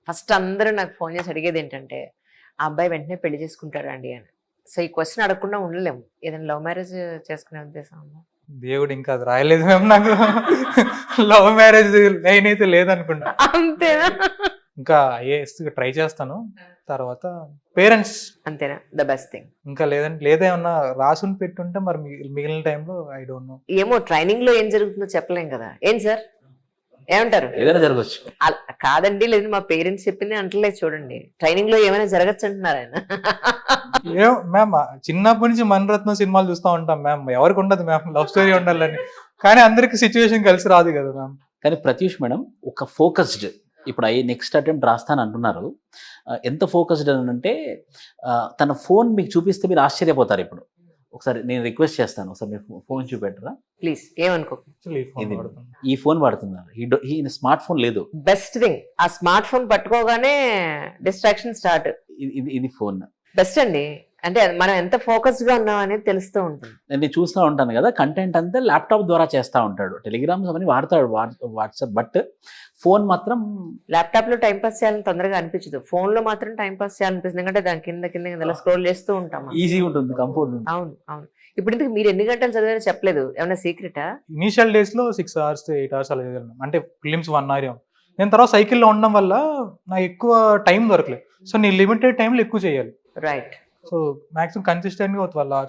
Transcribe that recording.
First అందరూ నాకు phone చేసి అడిగేది ఏంటంటే, ఆ అబ్బాయి వెంటనే పెళ్లి చేసుకుంటాడా అండి అని. సో, ఈ క్వెషన్ అడగకుండా ఉండలేము. ఏదైనా లవ్ మ్యారేజ్ చేసుకునే ఉద్దేశం ఉందా? దేవుడు ఇంకా అది రాయలేదు మ్యామ్ నాకు. లవ్ మ్యారేజ్ లైన్ అయితే లేదనుకుంటా. అంతేనా? ఇంకా ఐఏఎస్ ట్రై చేస్తాను. తర్వాత పేరెంట్స్ అంతేనా? The best thing. ఇంకా లేదంటే లేదేమన్నా రాసుని పెట్టుంటే మరి మిగిలిన టైంలో ఐ డోంట్ నో. ఏమో ట్రైనింగ్ లో ఏం జరుగుతుందో చెప్పలేం కదా. ఏం సార్ ఏమంటారు? ఏదైనా జరగచ్చు. కాదండి, లేదు మా పేరెంట్స్ చెప్పింది అంటలేదు చూడండి. ట్రైనింగ్ లో ఏమైనా జరగచ్చు అంటున్నారు ఆయన. ఏం మ్యామ్ చిన్నప్పటి నుంచి మణిరత్నం సినిమాలు చూస్తూ ఉంటాం మ్యామ్. ఎవరికి ఉండదు మ్యామ్ లవ్ స్టోరీ ఉండాలని. కానీ అందరికి సిచ్యువేషన్ కలిసి రాదు కదా మ్యామ్. కానీ ప్రత్యూష్ మేడం ఒక ఫోకస్డ్, ఇప్పుడు నెక్స్ట్ అటెంప్ట్ రాస్తాను అంటున్నారు. ఎంత ఫోకస్డ్ అని అంటే తన ఫోన్ మీకు చూపిస్తే మీరు ఆశ్చర్యపోతారు. ఇప్పుడు ఒకసారి నేను రిక్వెస్ట్ చేస్తాను, ఒకసారి మీరు ఫోన్ చూపెట్టరా ప్లీజ్ ఏమనుకో. Actually ఈ phone ఇది. వాడుతున్నాను. ఈ ఫోన్ వాడుతున్నారు. ఈ స్మార్ట్ ఫోన్ లేదు. బెస్ట్ థింగ్, ఆ స్మార్ట్ ఫోన్ పట్టుకోగానే డిస్ట్రాక్షన్ స్టార్ట్. ఇది ఫోన్. బెస్ట్ అండి. అంటే మనం ఎంత ఫోకస్డ్ గా ఉన్నాం అనేది తెలుస్తూ ఉంటుంది. నేను చూస్తూ ఉంటాను కదా, కంటెంట్ అంతా ల్యాప్టాప్ ద్వారా చేస్తూ ఉంటాడు. టెలిగ్రామ్స్ అవన్నీ వాడతాడు, వాట్సాప్. బట్ ఫోన్ మాత్రం ల్యాప్టాప్ లో టైం పాస్ చేయాలని తొందరగా అనిపించదు. ఫోన్ లో మాత్రం టైం పాస్ చేయాలనిపిస్తుంది. ఎందుకంటే దాని కింద కింద ఇలా స్క్రోల్ చేస్తూ ఉంటాం. ఈజీ ఉంటుంది, కంఫర్ట్ ఉంటుంది. అవును అవును. ఇప్పుడు ఇందుకు మీరు ఎన్ని గంటలు చదివారో చెప్పలేదు. ఏమైనా సీక్రెటా? ఇనీషియల్ డేస్ లో 6 hours to 8 hours అలా చదివాను. అంటే ఫిలిమ్స్ 1 hour ఏమో. నేను తర్వాత సైకిల్లో ఉండడం వల్ల నాకు ఎక్కువ టైం దొరకలేదు. సో నేను లిమిటెడ్ టైంలో ఎక్కువ చేయాలి. రైట్. సో మాక్సిమం కన్సిస్టెంట్ గా 12 hours